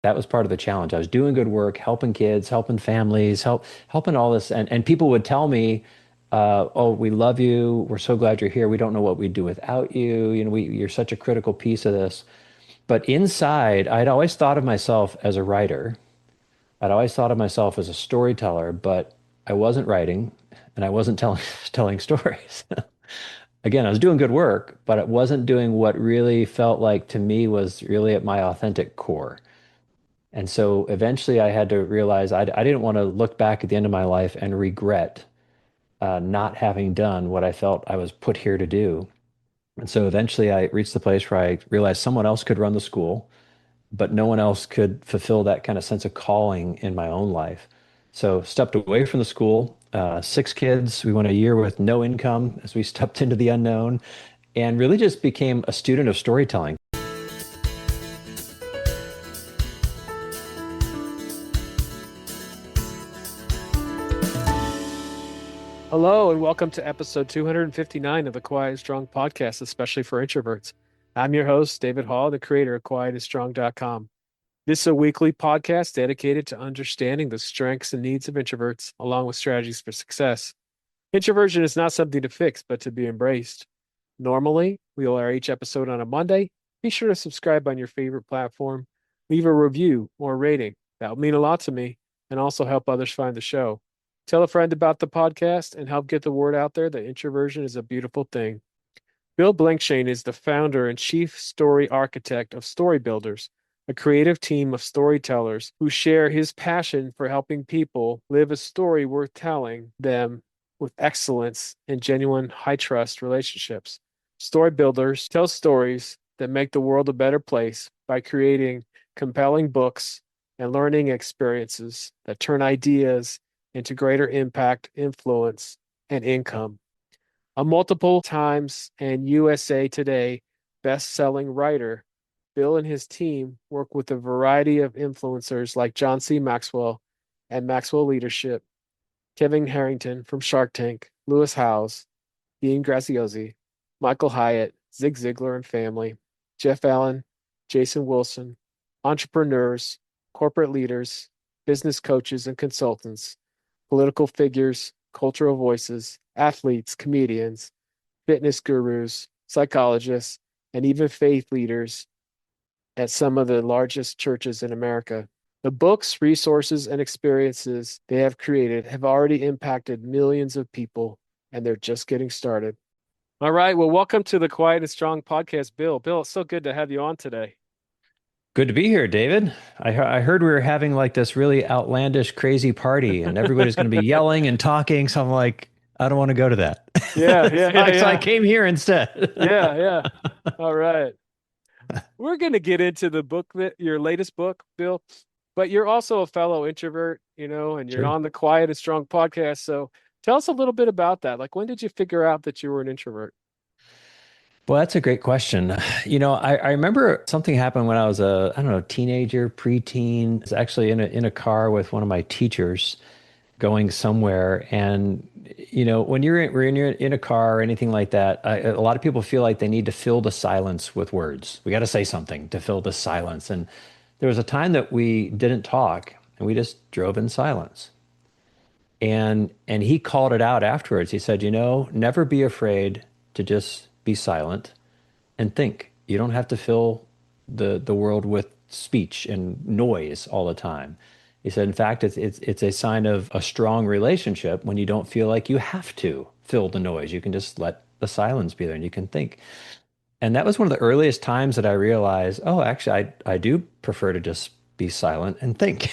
That was part of the challenge. I was doing good work, helping kids, helping families, helping all this. And people would tell me, oh, we love you. We're so glad you're here. We don't know what we'd do without you. You're such a critical piece of this. But inside, I'd always thought of myself as a writer. I'd always thought of myself as a storyteller, but I wasn't writing and I wasn't telling stories. Again, I was doing good work, but it wasn't doing what really felt like to me was really at my authentic core. And so eventually I had to realize I didn't want to look back at the end of my life and regret not having done what I felt I was put here to do. And so eventually I reached the place where I realized someone else could run the school, but no one else could fulfill that kind of sense of calling in my own life. So stepped away from the school, six kids. We went a year with no income as we stepped into the unknown and really just became a student of storytelling. Hello, and welcome to episode 259 of the Quiet and Strong podcast, especially for introverts. I'm your host, David Hall, the creator of quietandstrong.com. This is a weekly podcast dedicated to understanding the strengths and needs of introverts, along with strategies for success. Introversion is not something to fix, but to be embraced. Normally, we will air each episode on a Monday. Be sure to subscribe on your favorite platform, leave a review or rating. That would mean a lot to me and also help others find the show. Tell a friend about the podcast and help get the word out there that introversion is a beautiful thing. Bill Blankschaen is the founder and chief story architect of StoryBuilders, a creative team of storytellers who share his passion for helping people live a story worth telling them with excellence and genuine high trust relationships. StoryBuilders tell stories that make the world a better place by creating compelling books and learning experiences that turn ideas into greater impact, influence, and income. A multiple times and USA Today best-selling writer, Bill and his team work with a variety of influencers like John C. Maxwell and Maxwell Leadership, Kevin Harrington from Shark Tank, Lewis Howes, Dean Graziosi, Michael Hyatt, Zig Ziglar and family, Jeff Allen, Jason Wilson, entrepreneurs, corporate leaders, business coaches and consultants, political figures, cultural voices, athletes, comedians, fitness gurus, psychologists, and even faith leaders at some of the largest churches in America. The books, resources, and experiences they have created have already impacted millions of people, and they're just getting started. All right. Well, welcome to the Quiet and Strong podcast, Bill. Bill, it's so good to have you on today. Good to be here, David. I heard we were having like this really outlandish, crazy party, and everybody's going to be yelling and talking. So I'm like, I don't want to go to that. Yeah, yeah, So I yeah. came here instead. Yeah, yeah. All right. We're going to get into the book that your latest book, Bill, but you're also a fellow introvert, and you're Sure. on the Quiet and Strong podcast. So tell us a little bit about that. Like, when did you figure out that you were an introvert? Well, that's a great question. I remember something happened when I was I don't know, teenager, preteen. I was actually in a car with one of my teachers going somewhere. And, when you're in a car or anything like that, a lot of people feel like they need to fill the silence with words. We got to say something to fill the silence. And there was a time that we didn't talk and we just drove in silence. And he called it out afterwards. He said, never be afraid to just be silent and think. You don't have to fill the world with speech and noise all the time. He said, in fact, it's a sign of a strong relationship when you don't feel like you have to fill the noise. You can just let the silence be there and you can think. And that was one of the earliest times that I realized, oh, actually, I do prefer to just be silent and think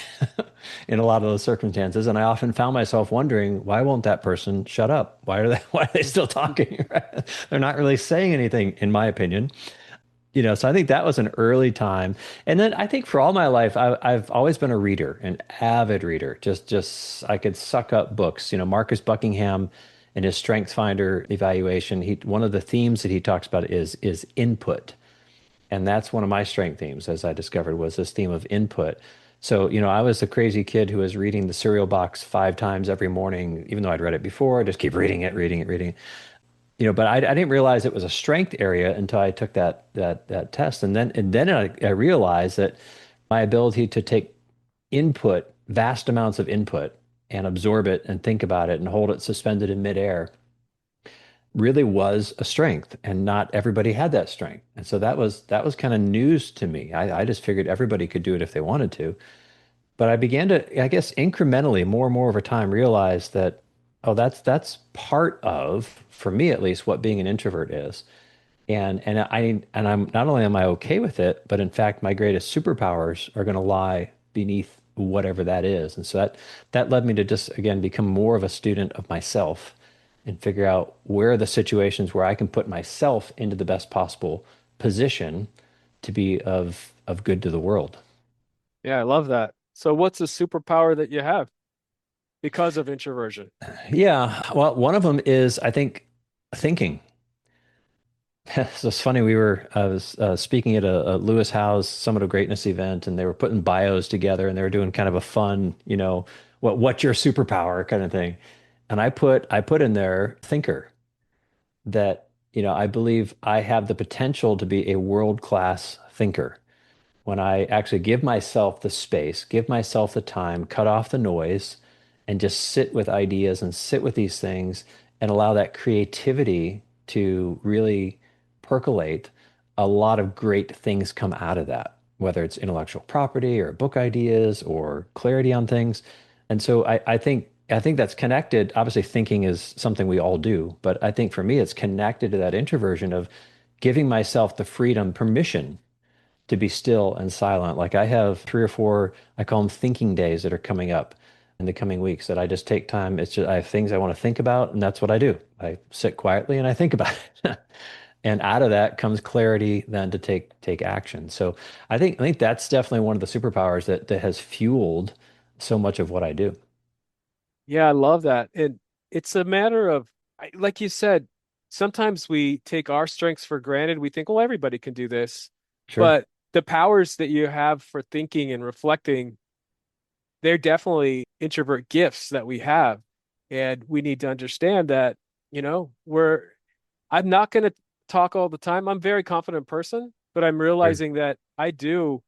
in a lot of those circumstances. And I often found myself wondering, why won't that person shut up? Why are they still talking? They're not really saying anything, in my opinion. So I think that was an early time. And then I think for all my life, I've always been a reader, an avid reader. Just I could suck up books. Marcus Buckingham in his Strength Finder evaluation, one of the themes that he talks about is input. And that's one of my strength themes, as I discovered, was this theme of input. So, I was a crazy kid who was reading the cereal box 5 times every morning, even though I'd read it before. I just keep reading it, reading it, reading it. But I didn't realize it was a strength area until I took that test, and then I realized that my ability to take input, vast amounts of input, and absorb it and think about it and hold it suspended in midair really was a strength, and not everybody had that strength. And so that was kind of news to me. I just figured everybody could do it if they wanted to. But I began to, I guess, incrementally, more and more over time, realize that, oh, that's part of, for me at least, what being an introvert is. And not only am I okay with it, but in fact, my greatest superpowers are going to lie beneath whatever that is. And so that led me to just again become more of a student of myself and figure out where are the situations where I can put myself into the best possible position to be of good to the world. Yeah, I love that. So what's a superpower that you have because of introversion? Yeah, well, one of them is I think thinking. So it's funny. I was speaking at a Lewis Howes Summit of Greatness event, and they were putting bios together, and they were doing kind of a fun, what's your superpower kind of thing. And I put in there thinker, that, I believe I have the potential to be a world-class thinker when I actually give myself the space, give myself the time, cut off the noise, and just sit with ideas and sit with these things and allow that creativity to really percolate. A lot of great things come out of that, whether it's intellectual property or book ideas or clarity on things. And so I think that's connected. Obviously, thinking is something we all do, but I think for me, it's connected to that introversion of giving myself the freedom, permission to be still and silent. Like I have 3 or 4, I call them thinking days that are coming up in the coming weeks that I just take time. It's just, I have things I want to think about, and that's what I do. I sit quietly and I think about it. And out of that comes clarity then to take action. So I think that's definitely one of the superpowers that has fueled so much of what I do. Yeah, I love that. And it's a matter of, like you said, sometimes we take our strengths for granted. We think, well, everybody can do this. Sure. But the powers that you have for thinking and reflecting, they're definitely introvert gifts that we have. And we need to understand that, I'm not going to talk all the time. I'm a very confident person, but I'm Sure. realizing that I do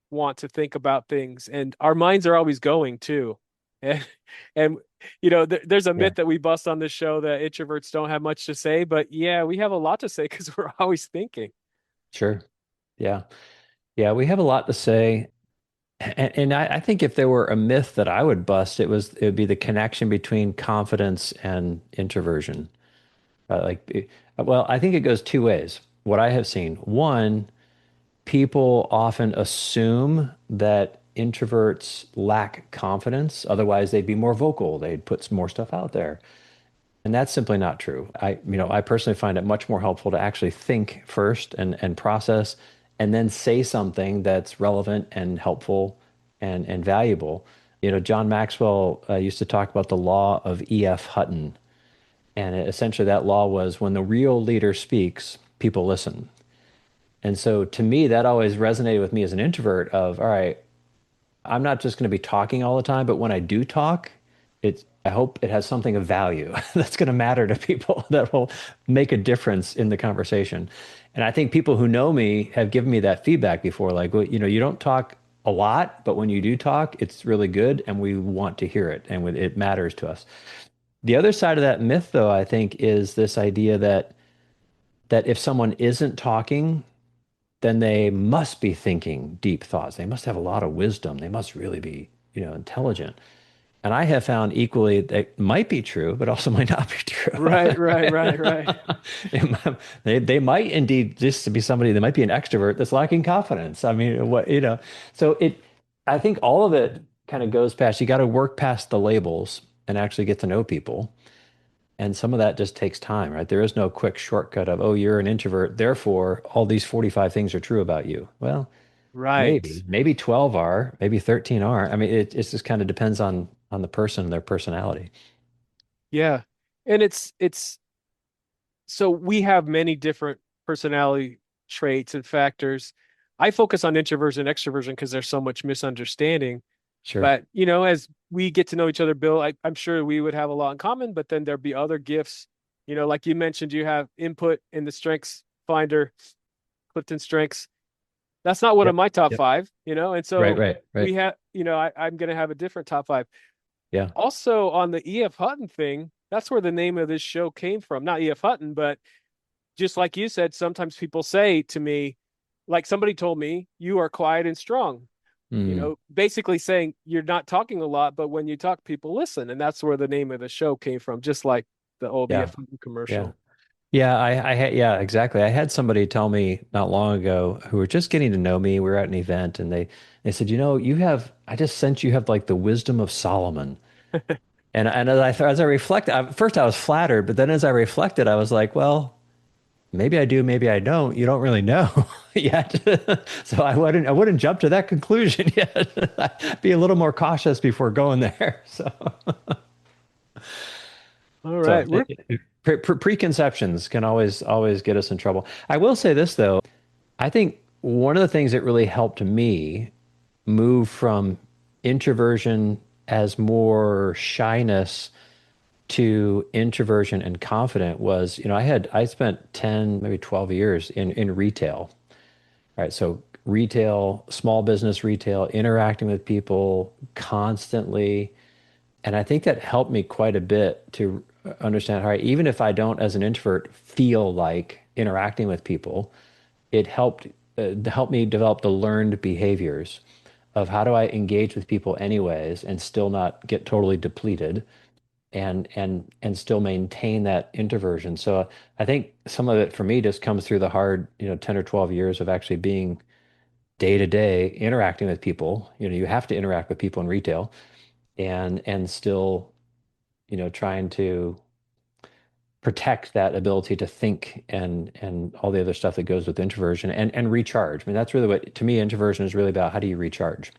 want to think about things, and our minds are always going too. And and there's a Yeah. myth that we bust on this show that introverts don't have much to say, but yeah, we have a lot to say because we're always thinking. Sure. Yeah. Yeah. We have a lot to say. And I think if there were a myth that I would bust, it would be the connection between confidence and introversion. Well, I think it goes two ways. What I have seen, one, people often assume that introverts lack confidence. Otherwise, they'd be more vocal. They'd put some more stuff out there. And that's simply not true. I personally find it much more helpful to actually think first and process and then say something that's relevant and helpful and valuable. John Maxwell used to talk about the law of E.F. Hutton. And essentially, that law was when the real leader speaks, people listen. And so to me, that always resonated with me as an introvert of, all right, I'm not just going to be talking all the time, but when I do talk, I hope it has something of value that's going to matter to people that will make a difference in the conversation. And I think people who know me have given me that feedback before, like, well, you don't talk a lot, but when you do talk, it's really good and we want to hear it and it matters to us. The other side of that myth, though, I think, is this idea that if someone isn't talking, then they must be thinking deep thoughts. They must have a lot of wisdom. They must really be, intelligent. And I have found equally that might be true, but also might not be true. Right, right, right, right. They might indeed just be somebody that might be an extrovert that's lacking confidence. I mean, so I think all of it kind of goes past, you got to work past the labels and actually get to know people. And some of that just takes time, right? There is no quick shortcut of, oh, you're an introvert, therefore all these 45 things are true about you. Well, Right. maybe 12 are, maybe 13 are. I mean, it just kind of depends on the person and their personality. Yeah. And it's so we have many different personality traits and factors. I focus on introversion and extroversion because there's so much misunderstanding. Sure. But, as we get to know each other, Bill, I'm sure we would have a lot in common, but then there'd be other gifts. Like you mentioned, you have input in the strengths finder, Clifton Strengths. That's not one of Yep. my top Yep. five, and Right, so right, we right. have, I'm going to have a different top five. Yeah. Also on the E.F. Hutton thing, that's where the name of this show came from. Not E.F. Hutton, but just like you said, sometimes people say to me, like somebody told me, you are quiet and strong. Mm, Basically saying you're not talking a lot, but when you talk, people listen. And that's where the name of the show came from, just like the old yeah. EF Yeah. commercial. Yeah, I had, yeah, exactly. I had somebody tell me not long ago who were just getting to know me. We were at an event and they said, I just sense you have like the wisdom of Solomon. And as I reflect, first I was flattered, but then as I reflected, I was like, well, maybe I do, maybe I don't. You don't really know yet. So I wouldn't jump to that conclusion yet. I'd be a little more cautious before going there. All So right. We're preconceptions can always get us in trouble. I will say this though. I think one of the things that really helped me move from introversion as more shyness to introversion and confident was, I spent 10, maybe 12 years in retail. Right. So retail, small business retail, interacting with people constantly. And I think that helped me quite a bit to understand, all right, even if I don't, as an introvert, feel like interacting with people, it helped me develop the learned behaviors of how do I engage with people anyways and still not get totally depleted and still maintain that introversion. So I think some of it for me just comes through the hard, 10 or 12 years of actually being day to day interacting with people. You have to interact with people in retail and still, trying to protect that ability to think and all the other stuff that goes with introversion and recharge. I mean, that's really what to me introversion is really about. How do you recharge?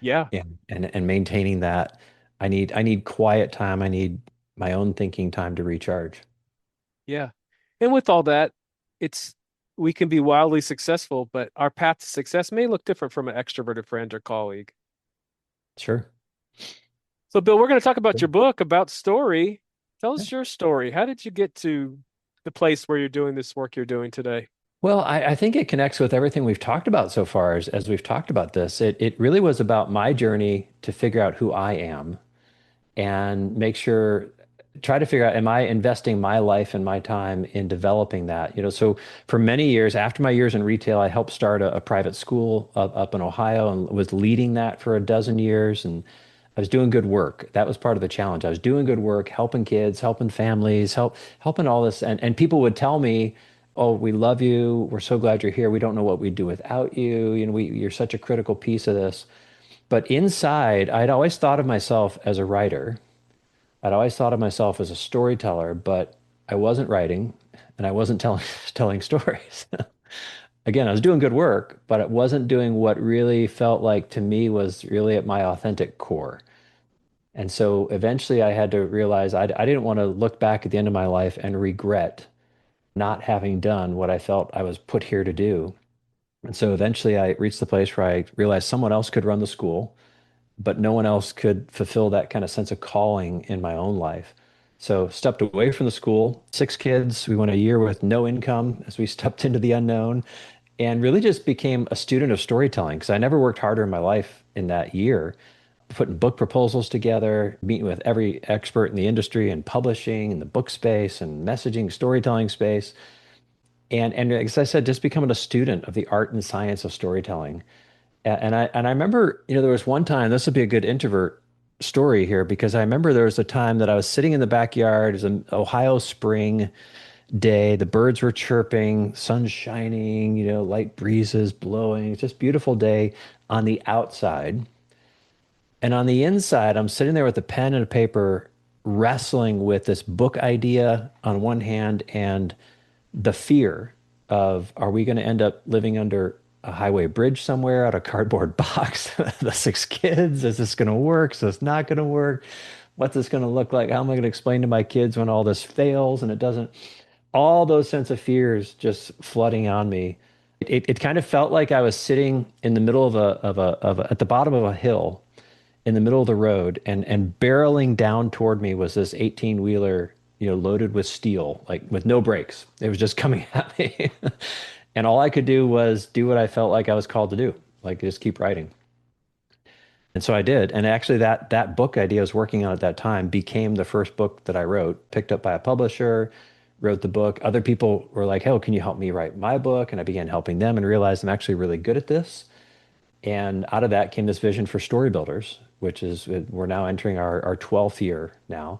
Yeah, And maintaining that. I need quiet time. I need my own thinking time to recharge. yeah. And with all that, it's we can be wildly successful, but our path to success may look different from an extroverted friend or colleague. Sure. So, Bill, we're going to talk about your book about story. Tell Yeah. us your story. How did you get to the place where you're doing this work you're doing today? Well, I think it connects with everything we've talked about so far as we've talked about this. It really was about my journey to figure out who I am and try to figure out, am I investing my life and my time in developing that? So for many years, after my years in retail, I helped start a private school up in Ohio and was leading that for a dozen years. And I was doing good work. That was part of the challenge. I was doing good work, helping kids, helping families, helping all this. And people would tell me, oh, we love you. We're so glad you're here. We don't know what we'd do without you. You're such a critical piece of this. But inside, I'd always thought of myself as a writer. I'd always thought of myself as a storyteller, but I wasn't writing and I wasn't telling telling stories. Again, I was doing good work, but it wasn't doing what really felt like to me was really at my authentic core. And so eventually I had to realize I didn't want to look back at the end of my life and regret not having done what I felt I was put here to do. And so eventually I reached the place where I realized someone else could run the school, but no one else could fulfill that kind of sense of calling in my own life. So stepped away from the school, six kids. We went a year with no income as we stepped into the unknown and really just became a student of storytelling because I never worked harder in my life in that year, putting book proposals together, meeting with every expert in the industry and publishing in the book space and messaging, storytelling space. And as I said, just becoming a student of the art and science of storytelling. And I remember, there was one time, this would be a good introvert story here, because I remember there was a time that I was sitting in the backyard. It was an Ohio spring day. The birds were chirping, sun shining, light breezes blowing. It's just beautiful day on the outside. And on the inside, I'm sitting there with a pen and a paper, wrestling with this book idea on one hand and the fear of, are we going to end up living under a highway bridge somewhere out of cardboard box? The six kids, is this going to work? Is this not going to work? What's this going to look like? How am I going to explain to my kids when all this fails and it doesn't? All those sense of fears just flooding on me. It kind of felt like I was sitting in the middle at the bottom of a hill in the middle of the road, and barreling down toward me was this 18-wheeler, loaded with steel, like with no brakes. It was just coming at me. And all I could do was do what I felt like I was called to do, like just keep writing. And so I did. And actually that book idea I was working on at that time became the first book that I wrote, picked up by a publisher, wrote the book. Other people were like, "Oh, can you help me write my book?" And I began helping them and realized I'm actually really good at this. And out of that came this vision for StoryBuilders, which is we're now entering our 12th year now,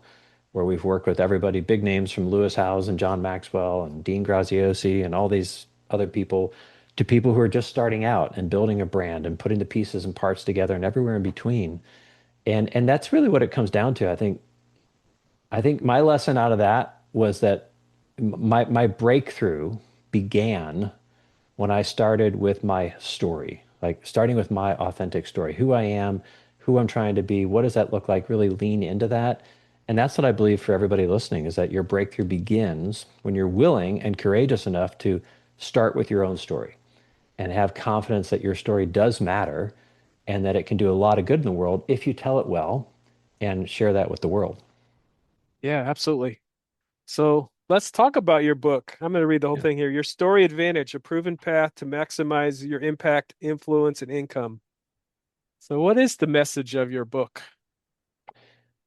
where we've worked with everybody, big names from Lewis Howes and John Maxwell and Dean Graziosi and all these other people, to people who are just starting out and building a brand and putting the pieces and parts together and everywhere in between. And that's really what it comes down to. I think my lesson out of that was that my breakthrough began when I started with my story, like starting with my authentic story, who I am, who I'm trying to be, what does that look like? Really lean into that. And that's what I believe for everybody listening is that your breakthrough begins when you're willing and courageous enough to start with your own story and have confidence that your story does matter and that it can do a lot of good in the world if you tell it well and share that with the world. Yeah, absolutely. So let's talk about your book. I'm going to read the whole Yeah. thing here. Your story advantage, a proven path to maximize your impact, influence, and income. So, what is the message of your book?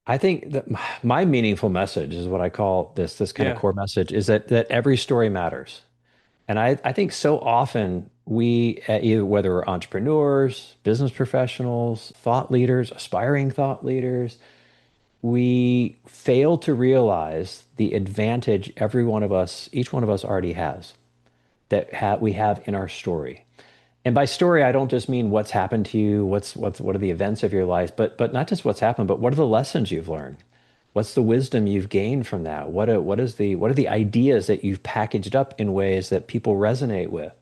I think that my meaningful message is what I call this kind of Yeah, core message is that every story matters. And I think so often we, either whether we're entrepreneurs, business professionals, thought leaders, aspiring thought leaders, we fail to realize the advantage every one of us, each one of us already has we have in our story. And by story, I don't just mean what's happened to you, what are the events of your life, but not just what's happened, but what are the lessons you've learned? What's the wisdom you've gained from that? What are the ideas that you've packaged up in ways that people resonate with?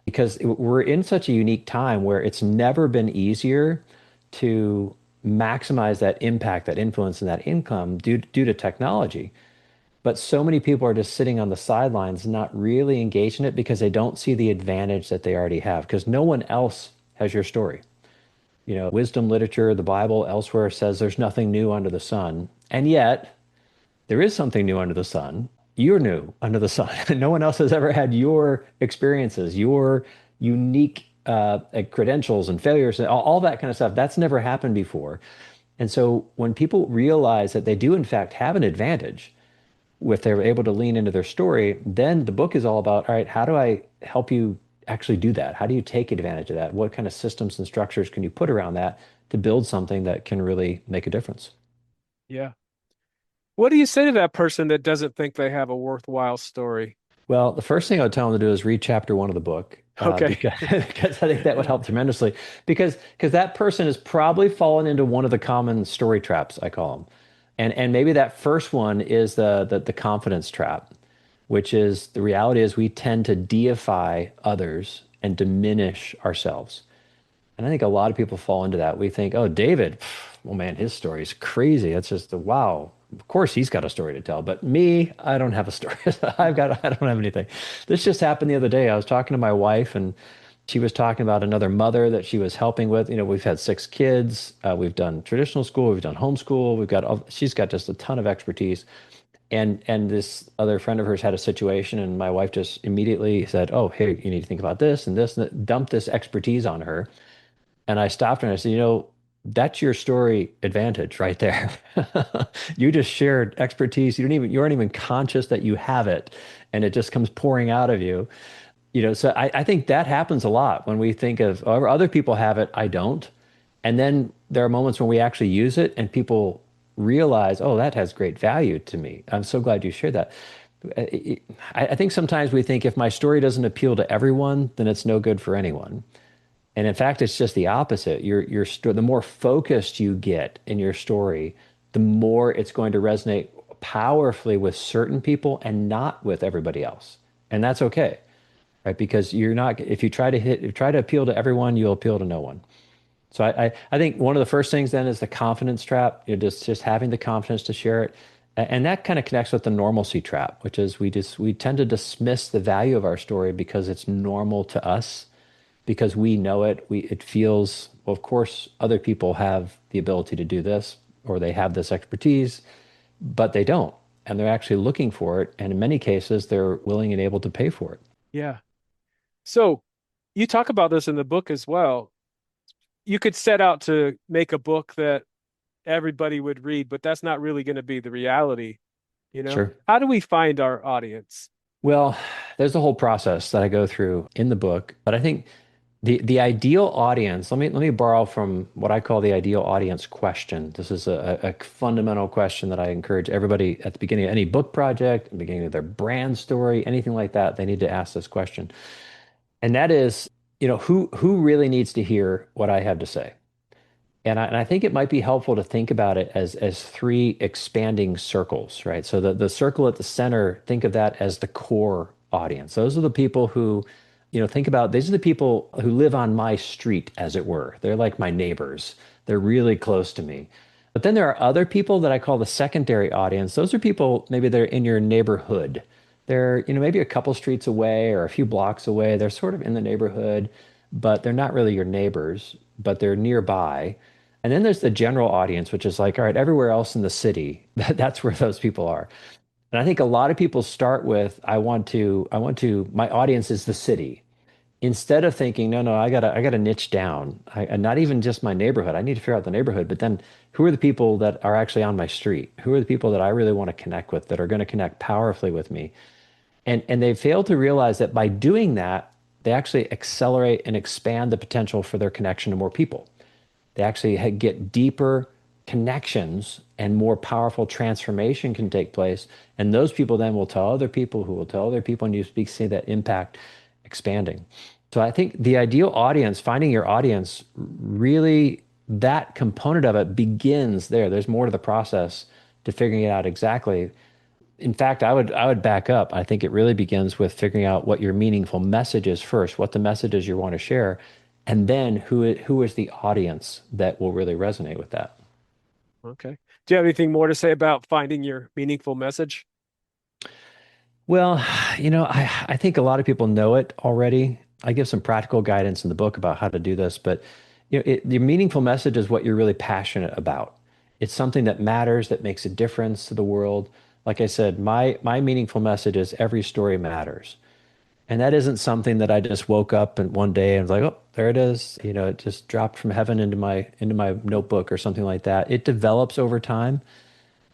Because we're in such a unique time where it's never been easier to maximize that impact, that influence, and that income due to technology. But so many people are just sitting on the sidelines, not really engaged in it because they don't see the advantage that they already have, because no one else has your story. Wisdom literature, the Bible, elsewhere says there's nothing new under the sun. And yet, there is something new under the sun. You're new under the sun. No one else has ever had your experiences, your unique credentials and failures, and all that kind of stuff. That's never happened before. And so when people realize that they do, in fact, have an advantage, if they're able to lean into their story, then the book is all about, all right, how do I help you actually do that? How do you take advantage of that? What kind of systems and structures can you put around that to build something that can really make a difference? yeah. What do you say to that person that doesn't think they have a worthwhile story? Well, the first thing I would tell them to do is read chapter one of the book Okay. because I think that would help tremendously. Because that person has probably fallen into one of the common story traps, I call them, and maybe that first one is the confidence trap, which is the reality is we tend to deify others and diminish ourselves. And I think a lot of people fall into that. We think, oh, David, well, man, his story is crazy. It's just the wow. Of course, he's got a story to tell, but me, I don't have a story. I don't have anything. This just happened the other day. I was talking to my wife, and she was talking about another mother that she was helping with. We've had 6 kids. We've done traditional school. We've done homeschool. She's got just a ton of expertise. And this other friend of hers had a situation, and my wife just immediately said, "Oh, hey, you need to think about this and this," and dumped this expertise on her. And I stopped her and I said, that's your story advantage right there. You just shared expertise. You aren't even conscious that you have it, and it just comes pouring out of you. So I think that happens a lot when we think of, oh, other people have it, I don't. And then there are moments when we actually use it and people realize, oh, that has great value to me. I'm so glad you shared that. I think sometimes we think if my story doesn't appeal to everyone, then it's no good for anyone. And in fact, it's just the opposite. The more focused you get in your story, the more it's going to resonate powerfully with certain people and not with everybody else. And that's okay, right? Because you're not, if you try to appeal to everyone, you'll appeal to no one. So I think one of the first things then is the confidence trap. Just having the confidence to share it. And that kind of connects with the normalcy trap, which is we tend to dismiss the value of our story because it's normal to us, because we know it. It feels, well, of course, other people have the ability to do this or they have this expertise, but they don't. And they're actually looking for it. And in many cases, they're willing and able to pay for it. Yeah. So you talk about this in the book as well. You could set out to make a book that everybody would read, but that's not really going to be the reality, you know? Sure. How do we find our audience? Well, there's a whole process that I go through in the book, but I think the ideal audience, let me borrow from what I call the ideal audience question. This is a fundamental question that I encourage everybody at the beginning of any book project, at the beginning of their brand story, anything like that, they need to ask this question. And that is, who really needs to hear what I have to say? And I think it might be helpful to think about it as three expanding circles, right? So the circle at the center, think of that as the core audience. Those are the people who, think about these are the people who live on my street, as it were. They're like my neighbors. They're really close to me. But then there are other people that I call the secondary audience. Those are people, maybe they're in your neighborhood. They're, maybe a couple streets away or a few blocks away. They're sort of in the neighborhood, but they're not really your neighbors, but they're nearby. And then there's the general audience, which is like, all right, everywhere else in the city, that's where those people are. And I think a lot of people start with, my audience is the city. Instead of thinking, no, I gotta niche down. And not even just my neighborhood. I need to figure out the neighborhood, but then who are the people that are actually on my street? Who are the people that I really want to connect with, that are going to connect powerfully with me? And they fail to realize that by doing that, they actually accelerate and expand the potential for their connection to more people. They actually get deeper connections and more powerful transformation can take place. And those people then will tell other people who will tell other people, and you see that impact expanding. So I think the ideal audience, finding your audience, really that component of it begins there. There's more to the process to figuring it out exactly. In fact, I would back up. I think it really begins with figuring out what your meaningful message is first, what the message is you want to share, and then who is the audience that will really resonate with that. Okay. Do you have anything more to say about finding your meaningful message? Well, I think a lot of people know it already. I give some practical guidance in the book about how to do this, but the meaningful message is what you're really passionate about. It's something that matters, that makes a difference to the world. Like I said, my meaningful message is every story matters. And that isn't something that I just woke up and one day and was like, oh, there it is. It just dropped from heaven into my notebook or something like that. It develops over time,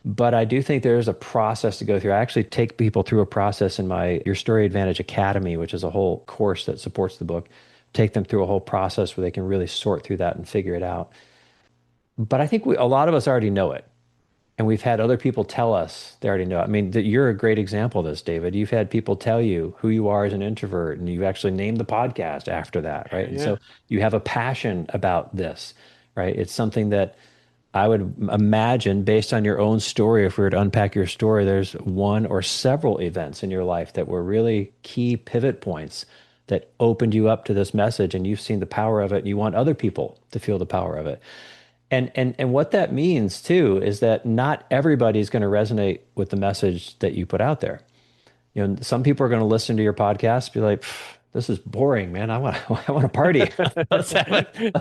but I do think there's a process to go through. I actually take people through a process in my Your Story Advantage Academy, which is a whole course that supports the book. Take them through a whole process where they can really sort through that and figure it out. But I think a lot of us already know it. And we've had other people tell us they already know. I mean, that you're a great example of this, David. You've had people tell you who you are as an introvert, and you've actually named the podcast after that, right? And Yeah. so you have a passion about this, right? It's something that I would imagine, based on your own story, if we were to unpack your story, there's one or several events in your life that were really key pivot points that opened you up to this message, and you've seen the power of it, and you want other people to feel the power of it. And what that means too is that not everybody's going to resonate with the message that you put out there. Some people are going to listen to your podcast, be like, "This is boring, man. I want I want to party. Let's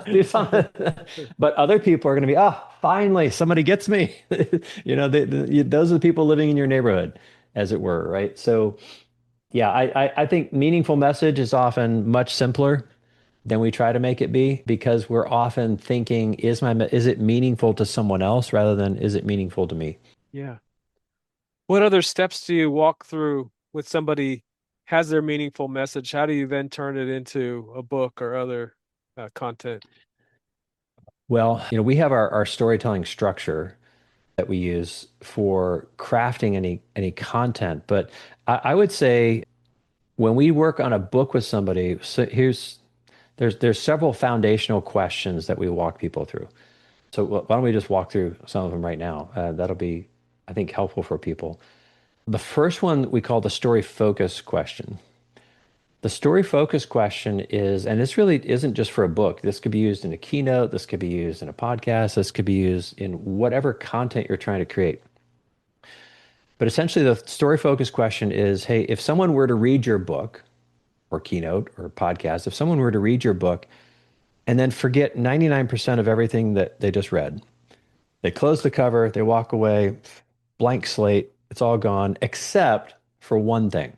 do something." But other people are going to be, "Ah, finally, somebody gets me." Those are the people living in your neighborhood, as it were, right? So, yeah, I think meaningful message is often much simpler than we try to make it be because we're often thinking, is it meaningful to someone else rather than is it meaningful to me? Yeah. What other steps do you walk through with somebody has their meaningful message? How do you then turn it into a book or other content? Well, we have our storytelling structure that we use for crafting any content, but I would say when we work on a book with somebody, so there's several foundational questions that we walk people through. So why don't we just walk through some of them right now? That'll be, I think, helpful for people. The first one we call the story focus question. The story focus question is, and this really isn't just for a book. This could be used in a keynote. This could be used in a podcast. This could be used in whatever content you're trying to create. But essentially, the story focus question is, hey, if someone were to read your book or keynote or podcast, if someone were to read your book and then forget 99% of everything that they just read, they close the cover, they walk away, blank slate, it's all gone, except for one thing.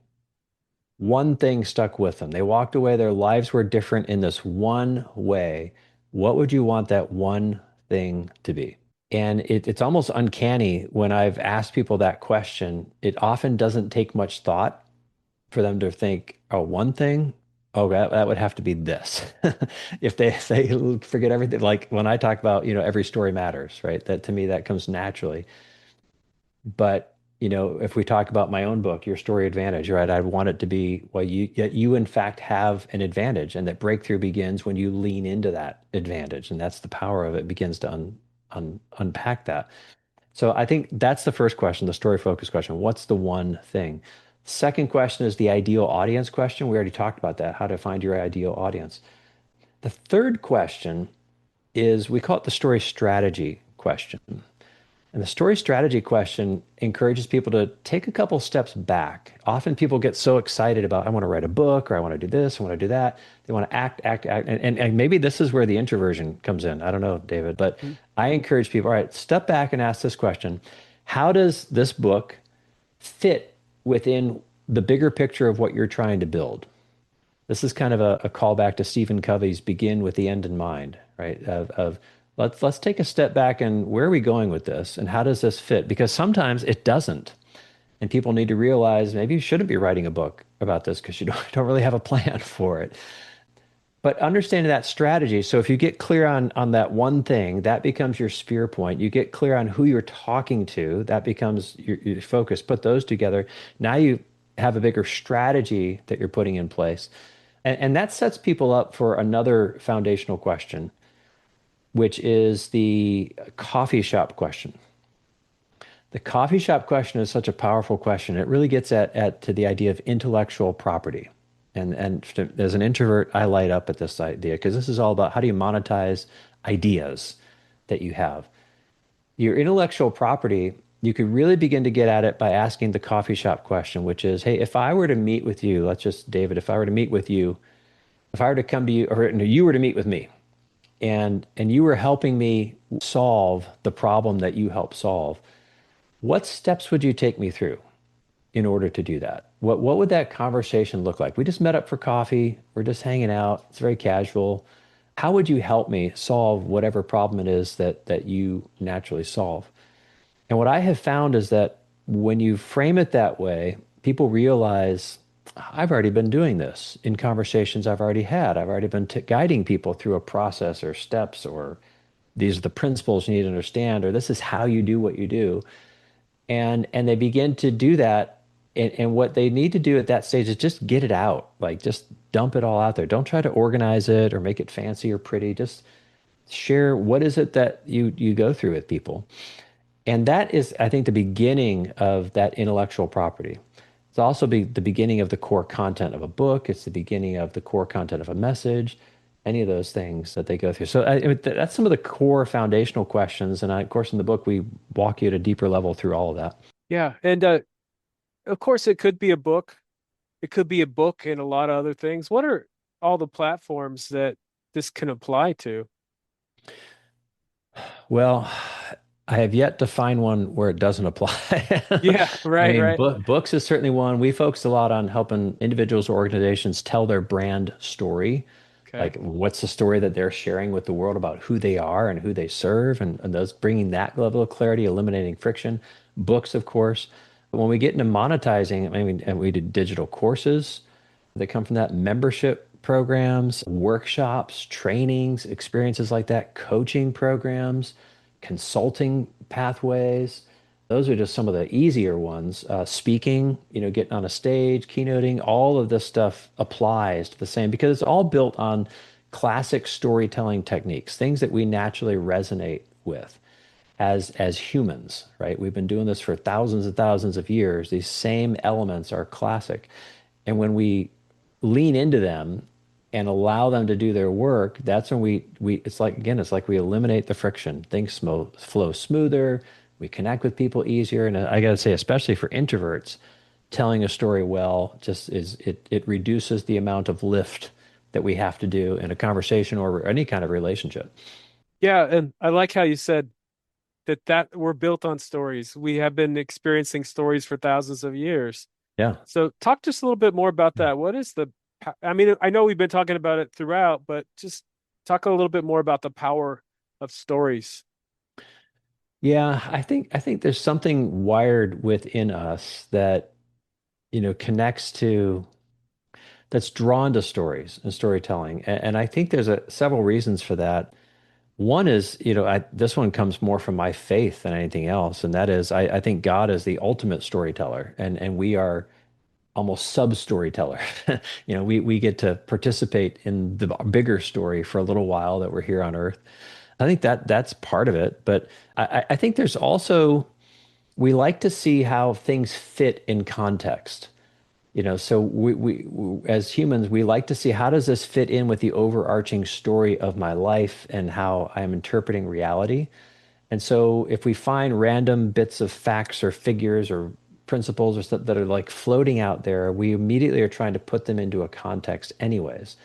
one thing stuck with them. They walked away, their lives were different in this one way. What would you want that one thing to be? And it's almost uncanny when I've asked people that question. It often doesn't take much thought for them to think, oh, one thing, oh, that would have to be this. If they forget everything, like when I talk about, every story matters, right? That to me, that comes naturally. But, if we talk about my own book, Your Story Advantage, right? I'd want it to be, well, yet you in fact have an advantage, and that breakthrough begins when you lean into that advantage. And that's the power of it, begins to unpack that. So I think that's the first question, the story focus question. What's the one thing? Second question is the ideal audience question. We already talked about that, how to find your ideal audience. The third question is we call it the story strategy question. And the story strategy question encourages people to take a couple steps back. Often people get so excited about, I want to write a book, or I want to do this, I want to do that. They want to act, act, act. And maybe this is where the introversion comes in. I don't know, David, but Mhm. I encourage people, all right, step back and ask this question. How does this book fit within the bigger picture of what you're trying to build? This is kind of a callback to Stephen Covey's begin with the end in mind, right? Of let's take a step back and where are we going with this and how does this fit? Because sometimes it doesn't. And people need to realize maybe you shouldn't be writing a book about this because you don't really have a plan for it. But understanding that strategy, so if you get clear on that one thing, that becomes your spear point. You get clear on who you're talking to, that becomes your focus. Put those together. Now you have a bigger strategy that you're putting in place. And that sets people up for another foundational question, which is the coffee shop question. The coffee shop question is such a powerful question. It really gets at to the idea of intellectual property. And as an introvert, I light up at this idea because this is all about how do you monetize ideas that you have. Your intellectual property, you could really begin to get at it by asking the coffee shop question, which is, hey, if I were to meet with you, let's just, David, if I were to meet with you, if I were to come to you, or no, you were to meet with me, and you were helping me solve the problem that you helped solve, what steps would you take me through in order to do that? What would that conversation look like? We just met up for coffee. We're just hanging out. It's very casual. How would you help me solve whatever problem it is that you naturally solve? And what I have found is that when you frame it that way, people realize I've already been doing this in conversations I've already had. I've already been guiding people through a process or steps, or these are the principles you need to understand, or this is how you do what you do. And they begin to do that. And what they need to do at that stage is just get it out, like just dump it all out there. Don't try to organize it or make it fancy or pretty. Just share what is it that you go through with people. And that is, I think, the beginning of that intellectual property. It's also the beginning of the core content of a book. It's the beginning of the core content of a message, any of those things that they go through. So that's some of the core foundational questions. And of course, in the book, we walk you at a deeper level through all of that. Yeah. And of course, it could be a book. It could be a book and a lot of other things. What are all the platforms that this can apply to? Well, I have yet to find one where it doesn't apply. Yeah, I right, mean, right. books is certainly one. We focus a lot on helping individuals or organizations tell their brand story. Okay. Like, what's the story that they're sharing with the world about who they are and who they serve, and those bringing that level of clarity, eliminating friction. Books, of course. But when we get into monetizing, I mean, and we did digital courses that come from that, membership programs, workshops, trainings, experiences like that, coaching programs, consulting pathways. Those are just some of the easier ones. Speaking, getting on a stage, keynoting, all of this stuff applies to the same because it's all built on classic storytelling techniques, things that we naturally resonate with as humans, right? We've been doing this for thousands and thousands of years. These same elements are classic. And when we lean into them and allow them to do their work, that's when we it's like, again, it's like we eliminate the friction. Things flow smoother. We connect with people easier. And I got to say, especially for introverts, telling a story well just it reduces the amount of lift that we have to do in a conversation or any kind of relationship. Yeah, and I like how you said that we're built on stories. We have been experiencing stories for thousands of years. Yeah. So talk just a little bit more about that. What is I mean, I know we've been talking about it throughout, but just talk a little bit more about the power of stories. Yeah, I think there's something wired within us that, connects to that's drawn to stories and storytelling. And I think there's several reasons for that. One is, this one comes more from my faith than anything else, and that is I think God is the ultimate storyteller, and we are almost sub-storyteller. We get to participate in the bigger story for a little while that we're here on Earth. I think that's part of it, but I think there's also we like to see how things fit in context. So as humans, we like to see how does this fit in with the overarching story of my life and how I'm interpreting reality. And so if we find random bits of facts or figures or principles or stuff that are like floating out there, we immediately are trying to put them into a context anyways.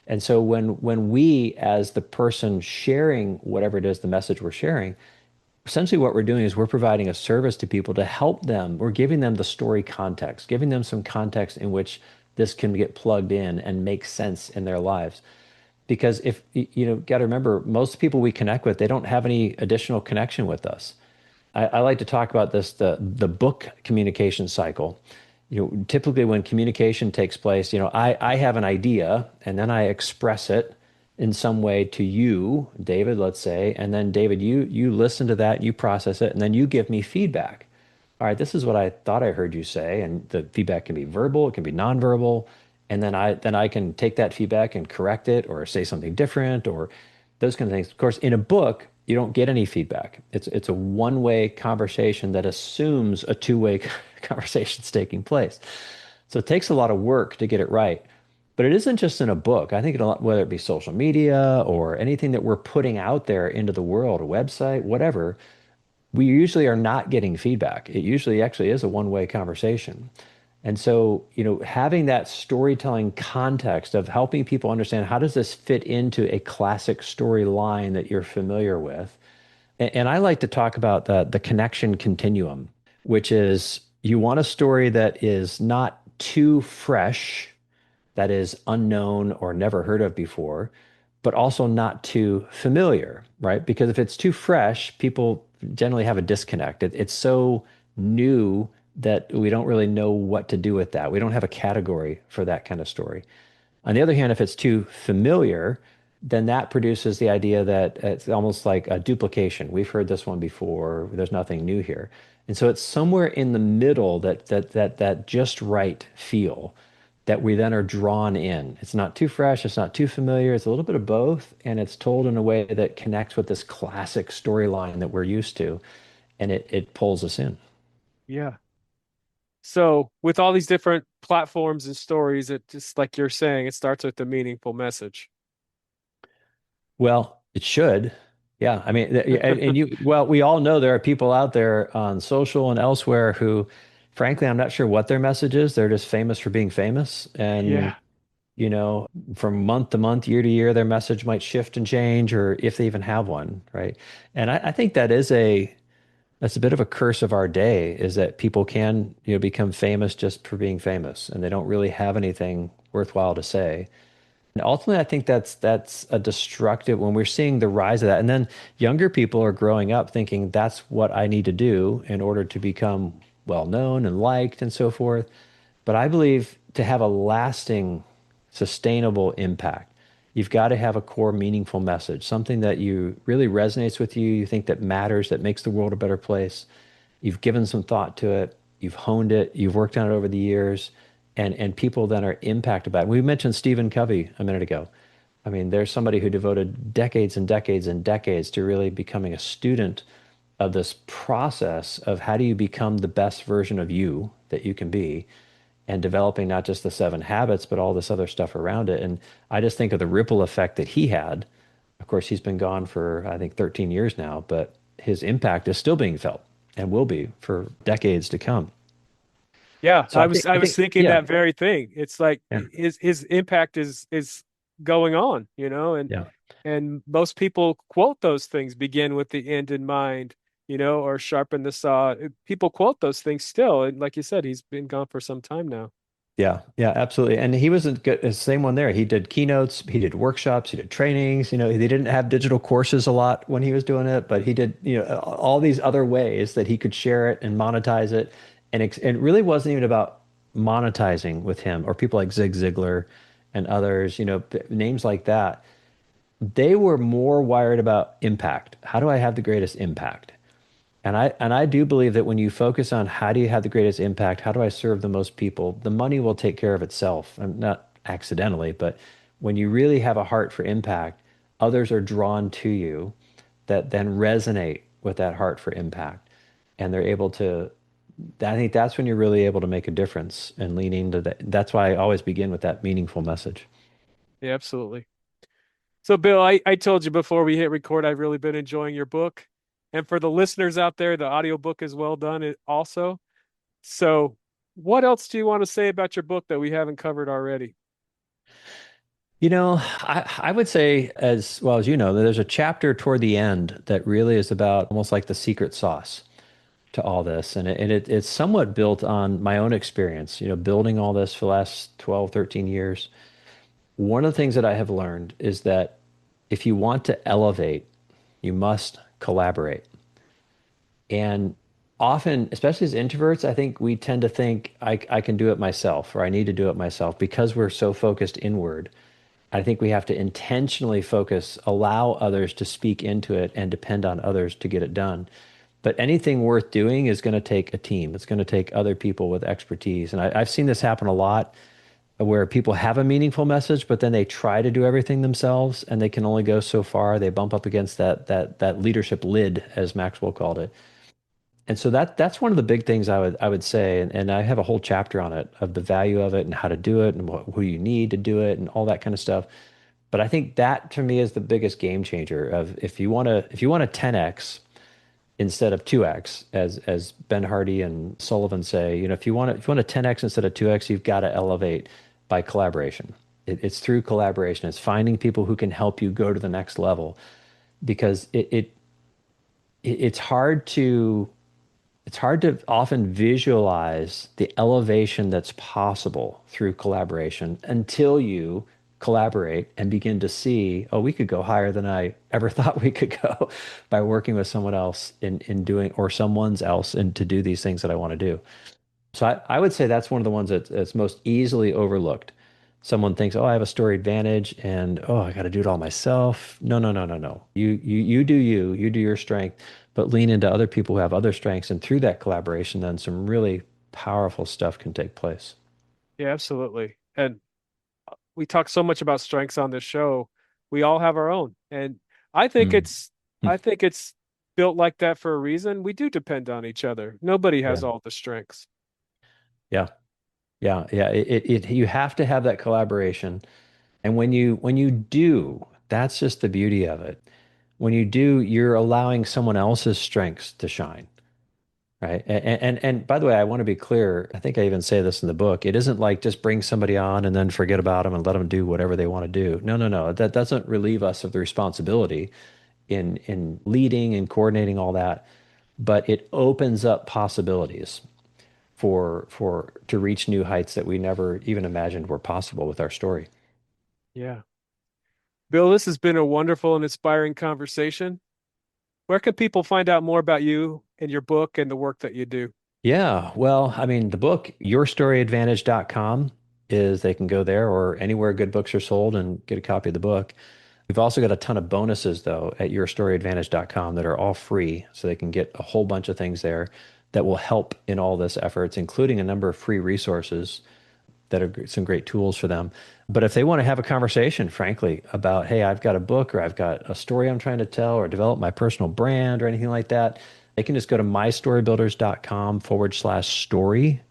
And so when we, as the person sharing whatever it is, the message we're sharing, essentially what we're doing is we're providing a service to people to help them. We're giving them the story context, giving them some context in which this can get plugged in and make sense in their lives. Because if got to remember, most people we connect with, they don't have any additional connection with us. I like to talk about this, the book communication cycle. Typically when communication takes place, I have an idea and then I express it in some way to you, David, let's say, and then David, you listen to that, you process it, and then you give me feedback. All right, this is what I thought I heard you say, and the feedback can be verbal, it can be nonverbal, and then I can take that feedback and correct it or say something different or those kind of things. Of course, in a book, you don't get any feedback. It's a one-way conversation that assumes a two-way conversation's taking place. So it takes a lot of work to get it right. But it isn't just in a book. I think whether it be social media or anything that we're putting out there into the world, a website, whatever, we usually are not getting feedback. It usually actually is a one-way conversation. And so, having that storytelling context of helping people understand how does this fit into a classic storyline that you're familiar with. And I like to talk about the connection continuum, which is you want a story that is not too fresh, that is unknown or never heard of before, but also not too familiar, right? Because if it's too fresh, people generally have a disconnect. It's so new that we don't really know what to do with that. We don't have a category for that kind of story. On the other hand, if it's too familiar, then that produces the idea that it's almost like a duplication. We've heard this one before. There's nothing new here. And so it's somewhere in the middle that just right feel that we then are drawn in. It's not too fresh, it's not too familiar, it's a little bit of both, and it's told in a way that connects with this classic storyline that we're used to, and it pulls us in. Yeah. So with all these different platforms and stories, it just like you're saying, it starts with a meaningful message. Well, it should. Yeah, I mean, well, we all know there are people out there on social and elsewhere who, frankly, I'm not sure what their message is. They're just famous for being famous. And, Yeah. you know, from month to month, year to year, their message might shift and change, or if they even have one, right? And I think that's a bit of a curse of our day, is that people can, become famous just for being famous, and they don't really have anything worthwhile to say. And ultimately, I think that's a destructive when we're seeing the rise of that. And then younger people are growing up thinking that's what I need to do in order to become well known and liked and so forth. But I believe to have a lasting, sustainable impact, you've got to have a core meaningful message, something that you really resonates with you, you think that matters, that makes the world a better place. You've given some thought to it, you've honed it, you've worked on it over the years, and people then are impacted by it. We mentioned Stephen Covey a minute ago. I mean, there's somebody who devoted decades and decades and decades to really becoming a student of this process of how do you become the best version of you that you can be, and developing not just the seven habits, but all this other stuff around it. And I just think of the ripple effect that he had. Of course, he's been gone for, I think, 13 years now, but his impact is still being felt and will be for decades to come. Yeah, So I I was think, thinking yeah, that very thing. It's like yeah, his impact is going on, yeah, and most people quote those things, begin with the end in mind. or sharpen the saw. People quote those things still. And like you said, he's been gone for some time now. Yeah, yeah, absolutely. And he was a good, the same one there. He did keynotes, he did workshops, he did trainings. They didn't have digital courses a lot when he was doing it, but he did, all these other ways that he could share it and monetize it. And it really wasn't even about monetizing with him or people like Zig Ziglar and others, names like that. They were more wired about impact. How do I have the greatest impact? And I do believe that when you focus on how do you have the greatest impact, how do I serve the most people, the money will take care of itself. And not accidentally, but when you really have a heart for impact, others are drawn to you that then resonate with that heart for impact. And they're able to, I think that's when you're really able to make a difference and lean into that. That's why I always begin with that meaningful message. Yeah, absolutely. So, Bill, I told you before we hit record, I've really been enjoying your book. And for the listeners out there, the audiobook is well done also. So, what else do you want to say about your book that we haven't covered already? I would say, as well as there's a chapter toward the end that really is about almost like the secret sauce to all this. And it's somewhat built on my own experience, building all this for the last 12, 13 years. One of the things that I have learned is that if you want to elevate, you must collaborate. And often, especially as introverts, I think we tend to think I can do it myself or I need to do it myself because we're so focused inward. I think we have to intentionally focus, allow others to speak into it and depend on others to get it done. But anything worth doing is going to take a team. It's going to take other people with expertise. And I've seen this happen a lot where people have a meaningful message, but then they try to do everything themselves and they can only go so far. They bump up against that leadership lid, as Maxwell called it. And so that's one of the big things I would say, and I have a whole chapter on it of the value of it and how to do it and who you need to do it and all that kind of stuff. But I think that to me is the biggest game changer of if you want to 10x instead of 2x, as Ben Hardy and Sullivan say, if you want to 10x instead of 2x, you've got to elevate by collaboration. It's through collaboration. It's finding people who can help you go to the next level because it's hard to often visualize the elevation that's possible through collaboration until you collaborate and begin to see, oh, we could go higher than I ever thought we could go by working with someone else in doing or someone's else and to do these things that I want to do. So I would say that's one of the ones that's most easily overlooked. Someone thinks, oh, I have a story advantage and oh, I got to do it all myself. No, no, no, no, no. You do your strength, but lean into other people who have other strengths. And through that collaboration, then some really powerful stuff can take place. Yeah, absolutely. And we talk so much about strengths on this show. We all have our own. And I think Mm. it's Hmm. I think it's built like that for a reason. We do depend on each other. Nobody Yeah. has all the strengths. Yeah. Yeah. Yeah. You have to have that collaboration. And when you do, that's just the beauty of it. When you do, you're allowing someone else's strengths to shine. Right. And by the way, I want to be clear. I think I even say this in the book. It isn't like just bring somebody on and then forget about them and let them do whatever they want to do. No, no, no. That doesn't relieve us of the responsibility in leading and coordinating all that. But it opens up possibilities for to reach new heights that we never even imagined were possible with our story. Yeah. Bill, this has been a wonderful and inspiring conversation. Where can people find out more about you and your book and the work that you do? Yeah, well, I mean, the book, yourstoryadvantage.com is they can go there or anywhere good books are sold and get a copy of the book. We've also got a ton of bonuses though at yourstoryadvantage.com that are all free. So they can get a whole bunch of things there that will help in all this efforts, including a number of free resources that are some great tools for them. But if they want to have a conversation, frankly, about, hey, I've got a book or I've got a story I'm trying to tell or develop my personal brand or anything like that, they can just go to mystorybuilders.com/story,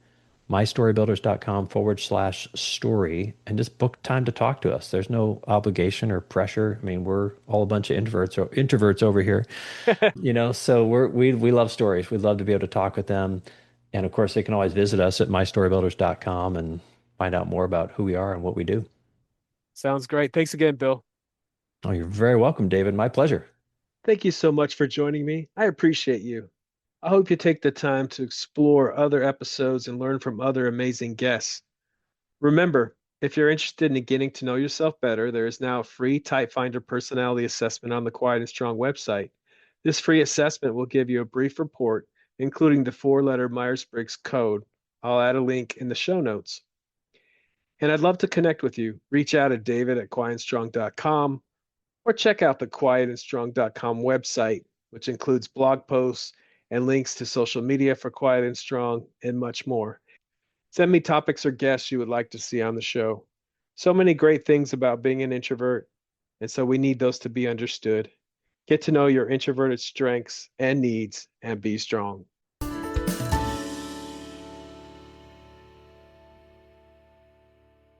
mystorybuilders.com/story, and just book time to talk to us. There's no obligation or pressure. I mean, we're all a bunch of introverts over here, so we love stories. We'd love to be able to talk with them. And of course, they can always visit us at mystorybuilders.com and find out more about who we are and what we do. Sounds great. Thanks again, Bill. Oh, you're very welcome, David. My pleasure. Thank you so much for joining me. I appreciate you. I hope you take the time to explore other episodes and learn from other amazing guests. Remember, if you're interested in getting to know yourself better, there is now a free Type Finder personality assessment on the Quiet and Strong website. This free assessment will give you a brief report, including the four-letter Myers-Briggs code. I'll add a link in the show notes. And I'd love to connect with you. Reach out at david@quietandstrong.com or check out the quietandstrong.com website, which includes blog posts and links to social media for Quiet and Strong and much more. Send me topics or guests you would like to see on the show. So many great things about being an introvert, and so we need those to be understood. Get to know your introverted strengths and needs and be strong.